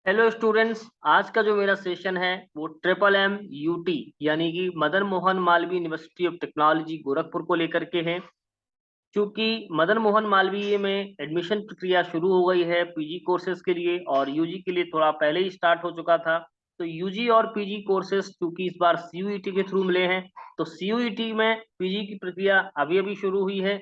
Hello students. आज का जो मेरा सेशन है वो ट्रिपल एम यूटी यानी कि Madan Mohan Malviya university of technology Gorakhpur को लेकर के है। क्योंकि मदन मोहन मालवीय में एडमिशन प्रक्रिया शुरू हो गई है पीजी कोर्सेज के लिए, और यूजी के लिए थोड़ा पहले ही स्टार्ट हो चुका था। तो यूजी और पीजी कोर्सेज क्योंकि इस बार सीयूईटी के थ्रू मिले हैं, तो सीयूईटी में पीजी की प्रक्रिया अभी अभी शुरू हुई है।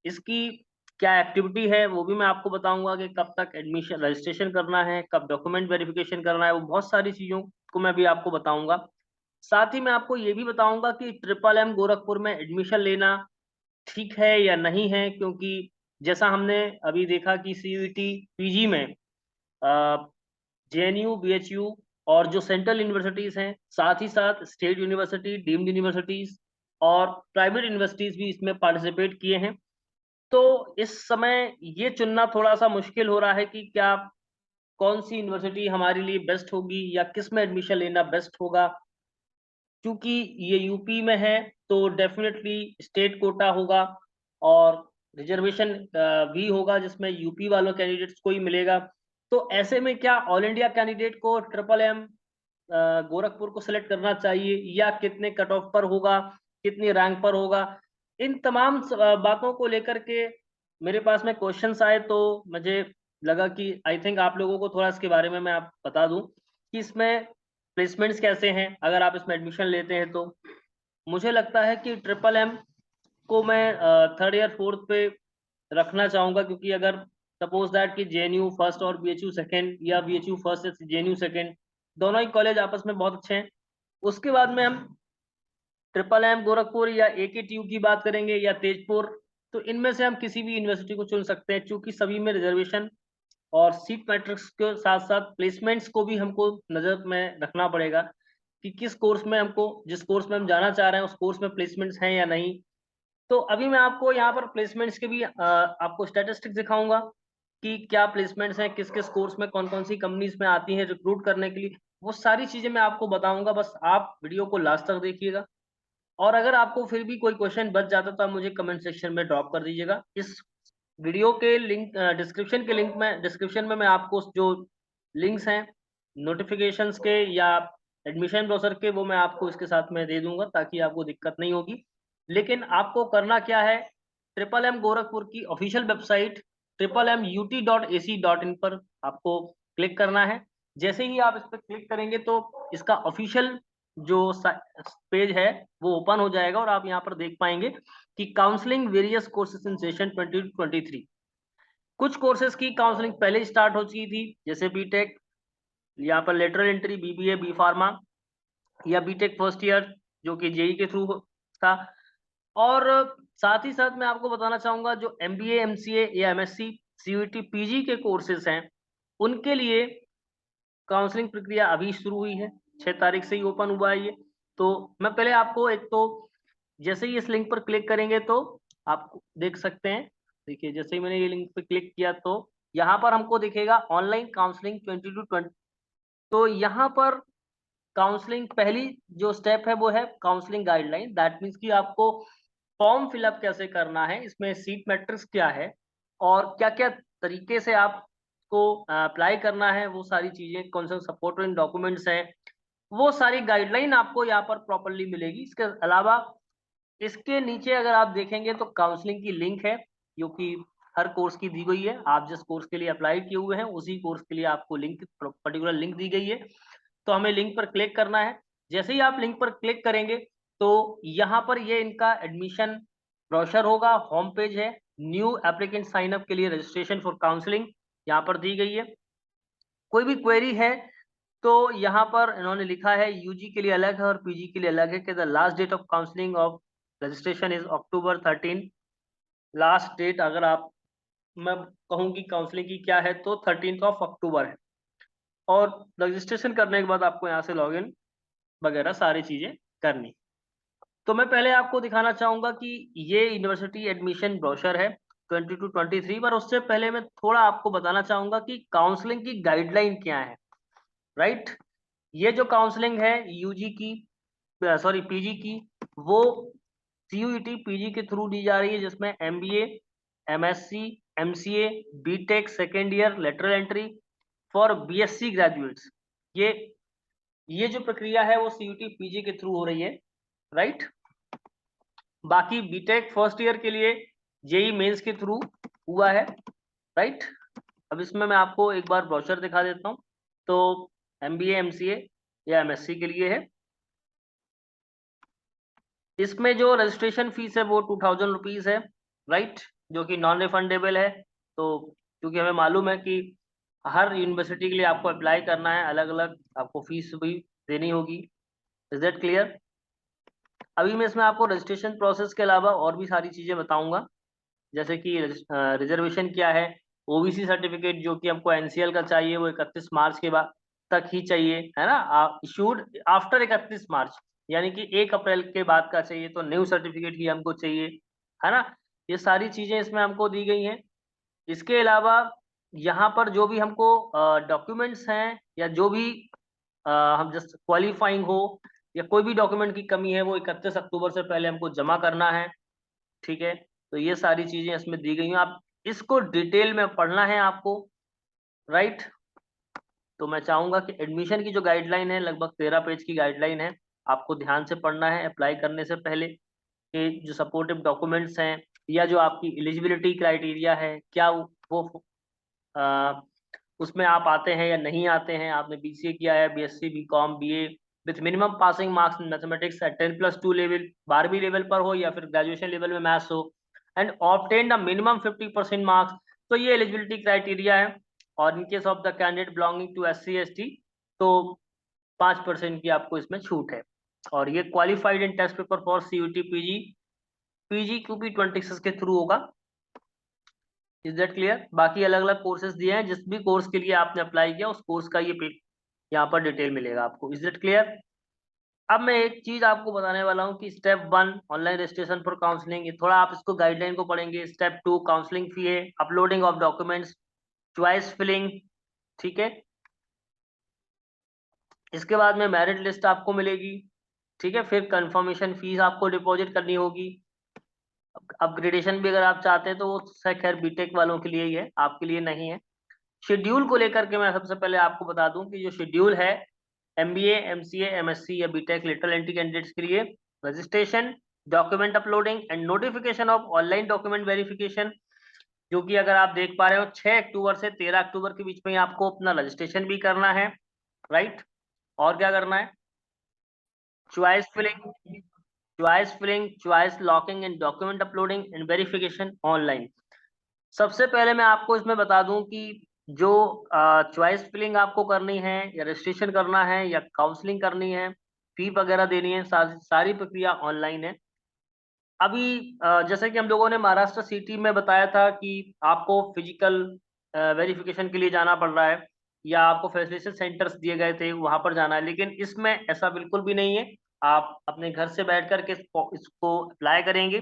इसकी क्या एक्टिविटी है वो भी मैं आपको बताऊंगा कि कब तक एडमिशन रजिस्ट्रेशन करना है, कब डॉक्यूमेंट वेरिफिकेशन करना है, वो बहुत सारी चीजों को मैं भी आपको बताऊंगा। साथ ही मैं आपको ये भी बताऊंगा कि ट्रिपल एम गोरखपुर में एडमिशन लेना ठीक है या नहीं है, क्योंकि जैसा हमने अभी देखा कि सीयूईटी पीजी में जेएनयू, बीएचयू और जो सेंट्रल यूनिवर्सिटीज हैं, साथ ही साथ स्टेट यूनिवर्सिटी, डीम्ड यूनिवर्सिटीज और प्राइवेट यूनिवर्सिटीज भी इसमें पार्टिसिपेट किए हैं। तो इस समय ये चुनना थोड़ा सा मुश्किल हो रहा है कि क्या कौन सी यूनिवर्सिटी हमारे लिए बेस्ट होगी या किस में एडमिशन लेना बेस्ट होगा। क्योंकि ये यूपी में है तो डेफिनेटली स्टेट कोटा होगा और रिजर्वेशन भी होगा जिसमें यूपी वालों कैंडिडेट्स को ही मिलेगा। तो ऐसे में क्या ऑल इंडिया कैंडिडेट को ट्रिपल एम गोरखपुर को सिलेक्ट करना चाहिए या कितने कट ऑफ पर होगा, कितनी रैंक पर होगा। इन तमाम बातों को लेकर के मेरे पास में क्वेश्चंस आए, तो मुझे लगा कि आई थिंक आप लोगों को थोड़ा इसके बारे में मैं आप बता दूं कि इसमें प्लेसमेंट्स कैसे हैं अगर आप इसमें एडमिशन लेते हैं। तो मुझे लगता है कि ट्रिपल एम को मैं थर्ड ईयर फोर्थ पे रखना चाहूंगा, क्योंकि अगर सपोज दैट कि जेएनयू फर्स्ट और बीएचयू सेकंड या बीएचयू फर्स्ट या जेएनयू सेकंड, दोनों ही कॉलेज आपस में बहुत अच्छे हैं। उसके बाद में हम ट्रिपल एम गोरखपुर या एकेटीयू की बात करेंगे या तेजपुर, तो इनमें से हम किसी भी यूनिवर्सिटी को चुन सकते हैं, क्योंकि सभी में रिजर्वेशन और सीट मैट्रिक्स के साथ साथ प्लेसमेंट्स को भी हमको नजर में रखना पड़ेगा कि किस कोर्स में हमको, जिस कोर्स में हम जाना चाह रहे हैं उस कोर्स में प्लेसमेंट्स हैं या नहीं। तो अभी मैं आपको यहाँ पर प्लेसमेंट्स के भी आपको स्टैटिस्टिक्स दिखाऊंगा कि क्या प्लेसमेंट्स हैं, किस किस कोर्स में कौन कौन सी कंपनीज में आती हैं रिक्रूट करने के लिए। वो सारी चीजें मैं आपको बताऊंगा, बस आप वीडियो को लास्ट तक देखिएगा। और अगर आपको फिर भी कोई क्वेश्चन बच जाता तो आप मुझे कमेंट सेक्शन में ड्रॉप कर दीजिएगा। इस वीडियो के लिंक डिस्क्रिप्शन के लिंक में डिस्क्रिप्शन में मैं आपको जो लिंक्स हैं नोटिफिकेशंस के या एडमिशन ब्रोशर के, वो मैं आपको इसके साथ में दे दूंगा ताकि आपको दिक्कत नहीं होगी। लेकिन आपको करना क्या है, ट्रिपल एम गोरखपुर की ऑफिशियल वेबसाइट triplem.ut.ac.in पर आपको क्लिक करना है। जैसे ही आप इस पर क्लिक करेंगे तो इसका ऑफिशियल जो पेज है वो ओपन हो जाएगा और आप यहाँ पर देख पाएंगे कि counselling various courses in session 2023। कुछ कोर्सेज की काउंसलिंग पहले स्टार्ट हो चुकी थी, जैसे बीटेक, यहाँ पर lateral entry, BBA, B pharma या बीटेक फर्स्ट ईयर जो कि जेई के थ्रू था। और साथ ही साथ मैं आपको बताना चाहूंगा जो एमबीए, एमसीए या एमएससी, सीयूईटी, पीजी के कोर्सेज हैं उनके लिए काउंसलिंग प्रक्रिया अभी शुरू हुई है, 6 तारीख से ही ओपन हुआ है ये। तो मैं पहले आपको एक तो जैसे ही इस लिंक पर क्लिक करेंगे तो आप देख सकते हैं। देखिए जैसे ही मैंने ये लिंक पे क्लिक किया तो यहाँ पर हमको दिखेगा ऑनलाइन काउंसलिंग 20 to 20। तो यहाँ पर काउंसलिंग पहली जो स्टेप है वो है काउंसलिंग गाइडलाइन। दैट मीन्स कि आपको फॉर्म फिलअप कैसे करना है, इसमें सीट मैट्रिक्स क्या है और क्या क्या तरीके से आपको अप्लाई करना है, वो सारी चीजें, कौन से सपोर्टिंग डॉक्यूमेंट्स हैं, वो सारी गाइडलाइन आपको यहाँ पर प्रॉपरली मिलेगी। इसके अलावा इसके नीचे अगर आप देखेंगे तो काउंसलिंग की लिंक है जो कि हर कोर्स की दी गई है। आप जिस कोर्स के लिए अप्लाई किए हुए हैं उसी कोर्स के लिए आपको लिंक, पर्टिकुलर लिंक दी गई है। तो हमें लिंक पर क्लिक करना है। जैसे ही आप लिंक पर क्लिक करेंगे तो यहाँ पर ये इनका एडमिशन ब्रोशर होगा, होम पेज है। न्यू एप्लीकेंट साइन अप के लिए रजिस्ट्रेशन फॉर काउंसलिंग यहाँ पर दी गई है। कोई भी क्वेरी है तो यहाँ पर इन्होंने लिखा है यूजी के लिए अलग है और पीजी के लिए अलग है कि the last date of counselling of registration is October 13। Last date अगर आप, मैं कहूँ कि काउंसलिंग की क्या है तो 13 अक्टूबर है। और रजिस्ट्रेशन करने के बाद आपको यहाँ से लॉगिन वगैरह सारी चीजें करनी। तो मैं पहले आपको दिखाना चाहूंगा कि ये यूनिवर्सिटी एडमिशन ब्रोशर है 20 to 23 पर। उससे पहले मैं थोड़ा आपको बताना चाहूंगा कि काउंसलिंग की गाइडलाइन क्या है। राइट, ये जो काउंसलिंग है यूजी की, सॉरी पीजी की, वो सीयूईटी पीजी के थ्रू दी जा रही है, जिसमें MBA, MSc, MCA, BTech second year, lateral entry, for BSc graduates. ये जो प्रक्रिया है वो सीयूटी पीजी के थ्रू हो रही है, राइट। बाकी बीटेक फर्स्ट ईयर के लिए जेई मेंस के थ्रू हुआ है, राइट। अब इसमें मैं आपको एक बार ब्रोशर दिखा देता हूँ। तो एमबीए एमसीए या एमएससी के लिए है। इसमें जो रजिस्ट्रेशन फीस है वो 2000 रुपीज है, राइट, जो कि नॉन रिफंडेबल है। तो क्योंकि हमें मालूम है कि हर यूनिवर्सिटी के लिए आपको अप्लाई करना है, अलग अलग आपको फीस भी देनी होगी। Is that clear? अभी मैं इसमें आपको रजिस्ट्रेशन प्रोसेस के अलावा और भी सारी चीजें बताऊंगा, जैसे कि रिजर्वेशन क्या है, ओबीसी सर्टिफिकेट जो कि हमको एनसीएल का चाहिए वो 31 मार्च के बाद तक ही चाहिए, है ना, इशूड आफ्टर 31 मार्च, यानी कि 1 अप्रैल के बाद का चाहिए, तो न्यू सर्टिफिकेट ही हमको चाहिए, है ना। ये सारी चीजें इसमें हमको दी गई हैं। इसके अलावा यहाँ पर जो भी हमको डॉक्यूमेंट्स हैं या जो भी हम जस्ट क्वालिफाइंग हो या कोई भी डॉक्यूमेंट की कमी है वो 31 अक्टूबर से पहले हमको जमा करना है, ठीक है। तो ये सारी चीजें इसमें दी गई हैं, आप इसको डिटेल में पढ़ना है आपको, राइट। तो मैं चाहूंगा कि एडमिशन की जो गाइडलाइन है लगभग 13 पेज की गाइडलाइन है, आपको ध्यान से पढ़ना है अप्लाई करने से पहले, कि जो सपोर्टिव डॉक्यूमेंट्स हैं या जो आपकी एलिजिबिलिटी क्राइटेरिया है क्या वो आ, उसमें आप आते हैं या नहीं आते हैं। आपने बीसीए किया है, BSc BCom BA with minimum passing marks in mathematics at 10+2 level, 12वीं लेवल पर हो या फिर ग्रेजुएशन लेवल में मैथ्स हो, and obtained a minimum 50% marks, तो ये एलिजिबिलिटी क्राइटेरिया है। और in case of the candidate belonging to SC ST तो 5% की आपको इसमें छूट है। और ये qualified in test paper for CUET PG PGQP 26 के थ्रू होगा। Is that clear? बाकी अलग अलग कोर्सेज दिए हैं, जिस भी कोर्स के लिए आपने अप्लाई किया उस कोर्स का ये यहाँ पर डिटेल मिलेगा आपको। Is that clear? अब मैं एक चीज आपको बताने वाला हूँ कि step 1 online registration for counselling, थोड़ा आप इसको गाइडलाइन को पढ़ेंगे। स्टेप 2 काउंसलिंग फी है, uploading of documents, choice filling, ठीक है। इसके बाद में मेरिट लिस्ट आपको मिलेगी, ठीक है। फिर कंफर्मेशन फीस आपको डिपॉजिट करनी होगी। अपग्रेडेशन भी अगर आप चाहते हैं तो वो खैर बीटेक वालों के लिए ही है, आपके लिए नहीं है। शेड्यूल को लेकर के मैं सबसे पहले आपको बता दूं कि जो शेड्यूल है एमबीए एमसीए एमएससी या बीटेक लेटरल एंट्री कैंडिडेट्स के लिए, registration, document uploading and notification of online document verification, जो कि अगर आप देख पा रहे हो 6 अक्टूबर से 13 अक्टूबर के बीच में आपको अपना रजिस्ट्रेशन भी करना है, राइट। और क्या करना है? Choice filling, choice locking and document uploading and verification online. सबसे पहले मैं आपको इसमें बता दूं कि जो चॉइस फिलिंग आपको करनी है या रजिस्ट्रेशन करना है या काउंसलिंग करनी है, फी वगैरह देनी है, सारी प्रक्रिया ऑनलाइन है। अभी जैसे कि हम लोगों ने महाराष्ट्र सिटी में बताया था कि आपको फिजिकल वेरिफिकेशन के लिए जाना पड़ रहा है या आपको फैसिलिटेशन सेंटर्स दिए गए थे वहां पर जाना है, लेकिन इसमें ऐसा बिल्कुल भी नहीं है। आप अपने घर से बैठ करके इसको अप्लाई करेंगे।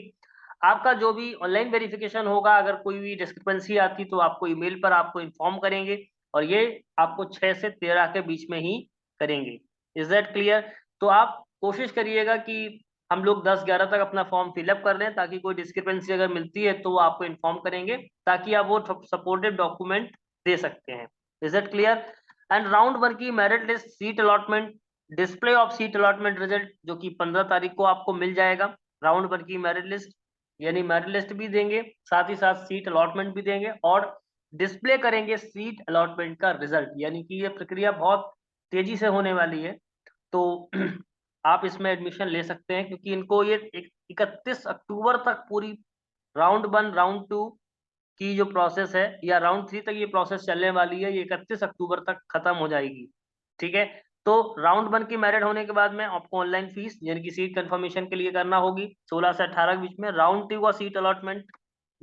आपका जो भी ऑनलाइन वेरिफिकेशन होगा, अगर कोई भी डिस्क्रिपेंसी आती तो आपको ईमेल पर आपको इन्फॉर्म करेंगे, और ये आपको 6 से 13 के बीच में ही करेंगे। Is that clear? तो आप कोशिश करिएगा कि हम लोग 10-11 तक अपना फॉर्म फिलअप कर लें, ताकि कोई डिस्क्रिपेंसी अगर मिलती है तो वो आपको इन्फॉर्म करेंगे, ताकि आप वो सपोर्टिव डॉक्यूमेंट दे सकते हैं। Is that clear? And round 1 की merit list, seat allotment, display of seat allotment result, जो कि 15 तारीख को आपको मिल जाएगा। राउंड 1 की मेरिट लिस्ट, यानी मेरिट लिस्ट भी देंगे, साथ ही साथ सीट अलॉटमेंट भी देंगे, और डिस्प्ले करेंगे सीट अलॉटमेंट का रिजल्ट, यानी कि ये प्रक्रिया बहुत तेजी से होने वाली है। तो आप इसमें एडमिशन ले सकते हैं, क्योंकि इनको ये 31 अक्टूबर तक पूरी राउंड 1 राउंड 2 की जो प्रोसेस है, या राउंड 3 तक ये प्रोसेस चलने वाली है, ये 31 अक्टूबर तक खत्म हो जाएगी, ठीक है। तो राउंड 1 की मेरिट होने के बाद में आपको ऑनलाइन फीस यानी कि सीट कंफर्मेशन के लिए करना होगी 16 से 18 के बीच में। राउंड 2 का सीट अलॉटमेंट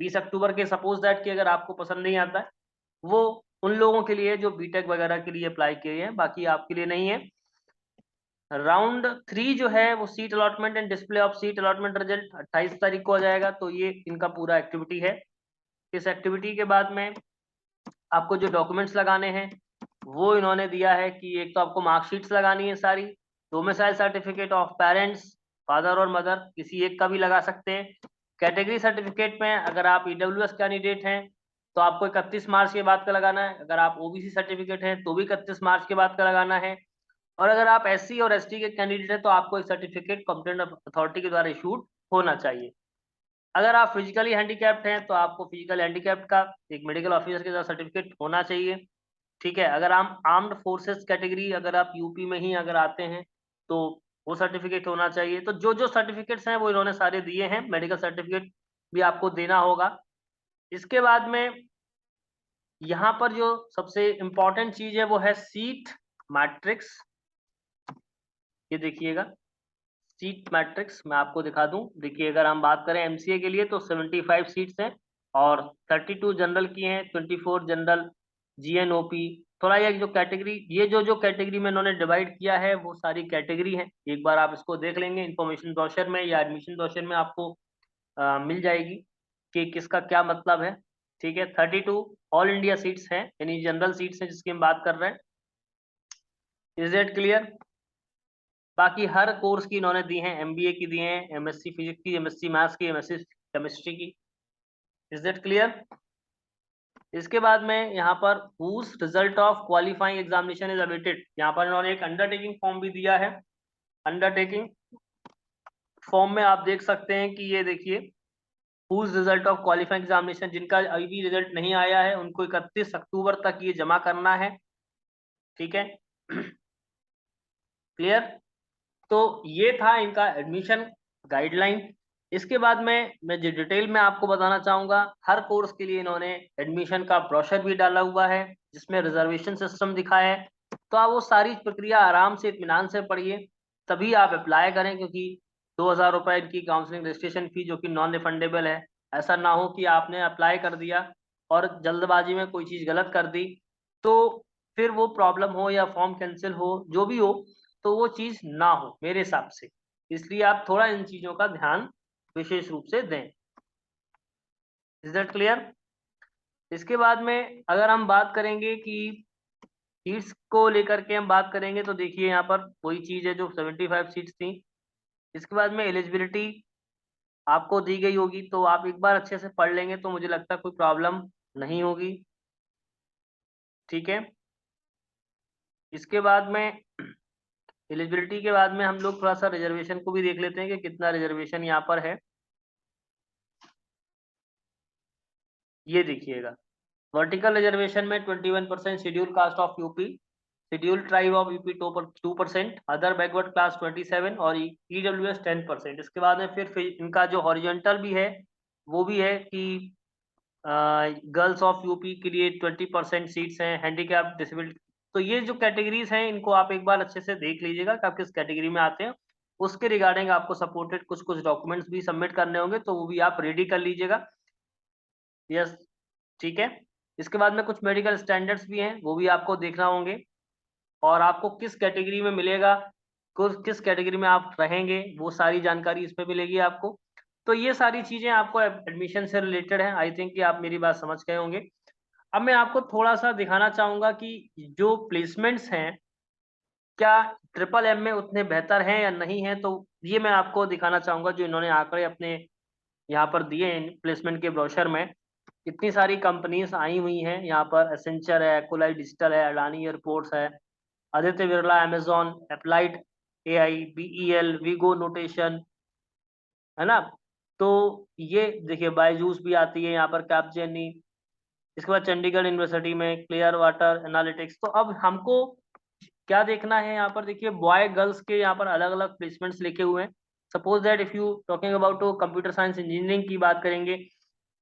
20 अक्टूबर के, सपोज दैट कि अगर आपको पसंद नहीं आता है, वो उन लोगों के लिए जो बीटेक वगैरह के लिए अप्लाई किए हैं, बाकी आपके लिए नहीं है। राउंड 3 जो है वो seat allotment and display of seat allotment result 28 तारीख को आ जाएगा। तो ये इनका पूरा एक्टिविटी है। इस एक्टिविटी के बाद में आपको जो डॉक्यूमेंट्स लगाने हैं वो इन्होंने दिया है कि एक तो आपको मार्कशीट्स लगानी है सारी, domicile certificate of parents, father और मदर, किसी एक का भी लगा सकते हैं। कैटेगरी सर्टिफिकेट में अगर आप ईडब्ल्यूएस कैंडिडेट हैं तो आपको 31 मार्च के बाद का लगाना है। अगर आप ओबीसी सर्टिफिकेट है तो भी 31 मार्च के बाद का लगाना है। और अगर आप एससी और एसटी के कैंडिडेट हैं तो आपको एक सर्टिफिकेट कॉम्पिटेंट अथॉरिटी के द्वारा इशूड होना चाहिए। अगर आप फिजिकली हैंडीकैप्ड हैं तो आपको फिजिकल हैंडीकैप्ड का एक मेडिकल ऑफिसर के द्वारा सर्टिफिकेट होना चाहिए। ठीक है, अगर आप आर्म्ड फोर्सेस कैटेगरी, अगर आप यूपी में ही अगर आते हैं तो वो सर्टिफिकेट होना चाहिए। तो जो जो सर्टिफिकेट्स हैं वो इन्होंने सारे दिए हैं, मेडिकल सर्टिफिकेट भी आपको देना होगा। इसके बाद में यहाँ पर जो सबसे इम्पोर्टेंट चीज है वो है सीट मैट्रिक्स। ये देखिएगा, सीट मैट्रिक्स मैं आपको दिखा दूं। देखिए, अगर हम बात करें एमसीए के लिए तो 75 सीट्स हैं और 32 जनरल की हैं, 24 जनरल जीएनओपी। थोड़ा ये जो कैटेगरी, ये जो कैटेगरी में इन्होंने डिवाइड किया है वो सारी कैटेगरी है। एक बार आप इसको देख लेंगे इंफॉर्मेशन ब्रोशर में या एडमिशन ब्रोशर में, आपको मिल जाएगी कि किसका क्या मतलब है। ठीक है, 32 ऑल इंडिया सीट्स हैं, यानी जनरल सीट्स हैं जिसकी हम बात कर रहे हैं। Is it clear? बाकी हर कोर्स की इन्होंने दी हैं, एमबीए की दी हैं, एमएससी फिजिक्स की, एमएससी मैथ्स की, एमएससी केमिस्ट्री की। Is that clear? इसके बाद में यहाँ पर whose result of qualifying examination is awaited, यहाँ पर इन्होंने एक अंडरटेकिंग फॉर्म भी दिया है। अंडरटेकिंग फॉर्म में आप देख सकते हैं कि ये देखिए, whose result of qualifying examination, जिनका अभी भी रिजल्ट नहीं आया है उनको 31 अक्टूबर तक ये जमा करना है। ठीक है, क्लियर? तो ये था इनका एडमिशन गाइडलाइन। इसके बाद में मैं जो डिटेल में आपको बताना चाहूंगा, हर कोर्स के लिए इन्होंने एडमिशन का ब्रोशर भी डाला हुआ है जिसमें रिजर्वेशन सिस्टम दिखा है। तो आप वो सारी प्रक्रिया आराम से इत्मीनान से पढ़िए, तभी आप अप्लाई करें, क्योंकि 2,000 रुपये इनकी काउंसलिंग रजिस्ट्रेशन फी जो कि नॉन रिफंडेबल है। ऐसा ना हो कि आपने अप्लाई कर दिया और जल्दबाजी में कोई चीज़ गलत कर दी तो फिर वो प्रॉब्लम हो या फॉर्म कैंसिल हो, जो भी हो, तो वो चीज ना हो मेरे हिसाब से। इसलिए आप थोड़ा इन चीजों का ध्यान विशेष रूप से दें। Is that clear? इसके बाद में अगर हम बात करेंगे कि सीट्स को लेकर के हम बात करेंगे तो देखिए, यहाँ पर वही चीज है जो 75 सीट्स थी। इसके बाद में एलिजिबिलिटी आपको दी गई होगी, तो आप एक बार अच्छे से पढ़ लेंगे तो मुझे लगता है कोई प्रॉब्लम नहीं होगी। ठीक है, इसके बाद में एलिजिबिलिटी के बाद में हम लोग थोड़ा सा रिजर्वेशन को भी देख लेते हैं कि कितना रिजर्वेशन यहाँ पर है। ये देखिएगा, वर्टिकल रिजर्वेशन में 21% schedule caste of UP, schedule tribe of UP 2%, other backward class 27 और ईडब्ल्यूएस 10%। इसके बाद में फिर इनका जो हॉरिजॉन्टल भी है वो भी है कि गर्ल्स ऑफ यूपी के लिए 20% सीट्स हैं, हैंडीकैप डिसेबिलिटी। तो ये जो कैटेगरीज हैं इनको आप एक बार अच्छे से देख लीजिएगा कि आप किस कैटेगरी में आते हैं। उसके रिगार्डिंग आपको सपोर्टेड कुछ कुछ डॉक्यूमेंट्स भी सबमिट करने होंगे, तो वो भी आप रेडी कर लीजिएगा। यस, ठीक है। इसके बाद में कुछ मेडिकल स्टैंडर्ड्स भी हैं, वो भी आपको देखना होंगे, और आपको किस कैटेगरी में मिलेगा, किस कैटेगरी में आप रहेंगे, वो सारी जानकारी इसमें मिलेगी आपको। तो ये सारी चीजें आपको एडमिशन से रिलेटेड है। आई थिंक कि आप मेरी बात समझ गए होंगे। अब मैं आपको थोड़ा सा दिखाना चाहूंगा कि जो प्लेसमेंट्स हैं क्या ट्रिपल एम में उतने बेहतर हैं या नहीं है, तो ये मैं आपको दिखाना चाहूंगा जो इन्होंने आंकड़े अपने यहाँ पर दिए हैं प्लेसमेंट के ब्रोशर में। इतनी सारी कंपनीज आई हुई हैं यहाँ पर, एसेंचर है, कोलाई डिजिटल है, अडानी एयरपोर्ट्स है, Aditya Birla, Amazon, applied AI, BEL, वीगो नोटेशन, है ना। तो ये देखिए, बायजूस भी आती है यहाँ पर, कैपजेनी। इसके बाद चंडीगढ़ यूनिवर्सिटी में क्लियर वाटर एनालिटिक्स। तो अब हमको क्या देखना है यहाँ पर, देखिए बॉय गर्ल्स के यहाँ पर अलग अलग प्लेसमेंट्स लिखे हुए हैं। Suppose that if you talking about computer science engineering की बात करेंगे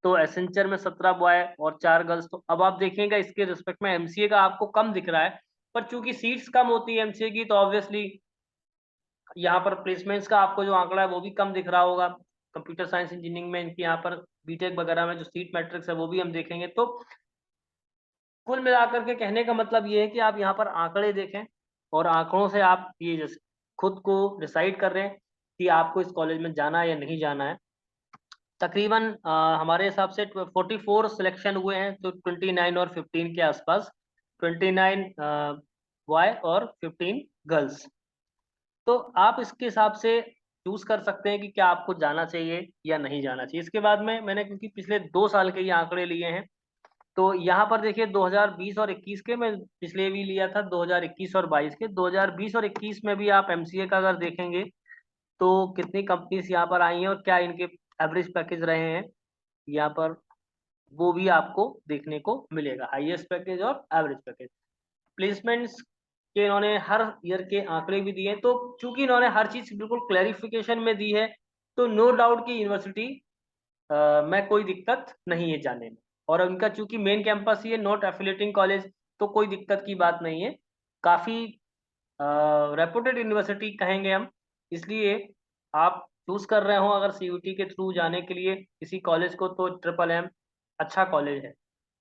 तो एसेंचर में 17 बॉय और 4 गर्ल्स। तो अब आप देखिएगा इसके रिस्पेक्ट में एमसीए का आपको कम दिख रहा है, पर चूंकि सीट्स कम होती है एमसीए की तो ऑब्वियसली यहाँ पर प्लेसमेंट्स का आपको जो आंकड़ा है वो भी कम दिख रहा होगा। कंप्यूटर साइंस इंजीनियरिंग में इनकी यहाँ पर बीटेक वगैरह में जो सीट मैट्रिक्स है वो भी हम देखेंगे। तो कुल मिलाकर के कहने का मतलब ये है कि आप यहाँ पर आंकड़े देखें और आंकड़ों से आप ये खुद को डिसाइड कर रहे हैं कि आपको इस कॉलेज में जाना है या नहीं जाना है। तकरीबन हमारे हिसाब से 44 सिलेक्शन हुए हैं, तो 29 और 15 के आसपास, 29 बॉय और 15 गर्ल्स। तो आप इसके हिसाब से चूज कर सकते हैं कि क्या आपको जाना चाहिए या नहीं जाना चाहिए। इसके बाद में मैंने क्योंकि पिछले 2 साल के ये आंकड़े लिए हैं तो यहाँ पर देखिए 2020 और 21 के, मैं पिछले भी लिया था 2021 और 22 के, 2020 और 21 में भी आप एमसीए का अगर देखेंगे तो कितनी कंपनीज यहाँ पर आई हैं और क्या इनके एवरेज पैकेज रहे हैं यहाँ पर, वो भी आपको देखने को मिलेगा, हाईएस्ट पैकेज और एवरेज पैकेज। प्लेसमेंट्स के इन्होंने हर ईयर के आंकड़े भी दिए हैं, तो चूंकि इन्होंने हर चीज बिल्कुल क्लैरिफिकेशन में दी है, तो नो डाउट की यूनिवर्सिटी में कोई दिक्कत नहीं है जाने में। और उनका चूंकि मेन कैंपस ही है, नॉट एफिलेटिंग कॉलेज, तो कोई दिक्कत की बात नहीं है। काफी रेपुटेड यूनिवर्सिटी कहेंगे हम, इसलिए आप चूज कर रहे हो अगर सीयूटी के थ्रू जाने के लिए किसी कॉलेज को, तो ट्रिपल एम अच्छा कॉलेज है।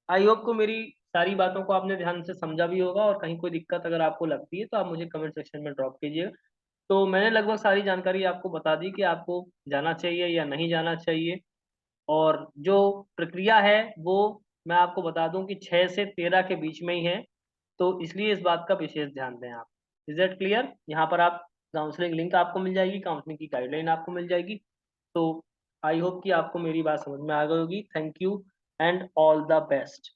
आई होप को मेरी सारी बातों को आपने ध्यान से समझा भी होगा, और कहीं कोई दिक्कत अगर आपको लगती है तो आप मुझे कमेंट सेक्शन में ड्रॉप कीजिएगा। तो मैंने लगभग सारी जानकारी आपको बता दी कि आपको जाना चाहिए या नहीं जाना चाहिए। और जो प्रक्रिया है वो मैं आपको बता दूं कि 6 से 13 के बीच में ही है, तो इसलिए इस बात का विशेष ध्यान दें आप। Is that clear? यहाँ पर आप काउंसलिंग लिंक आपको मिल जाएगी, काउंसलिंग की गाइडलाइन आपको मिल जाएगी। तो आई होप कि आपको मेरी बात समझ में आ गई होगी। Thank you and all the best.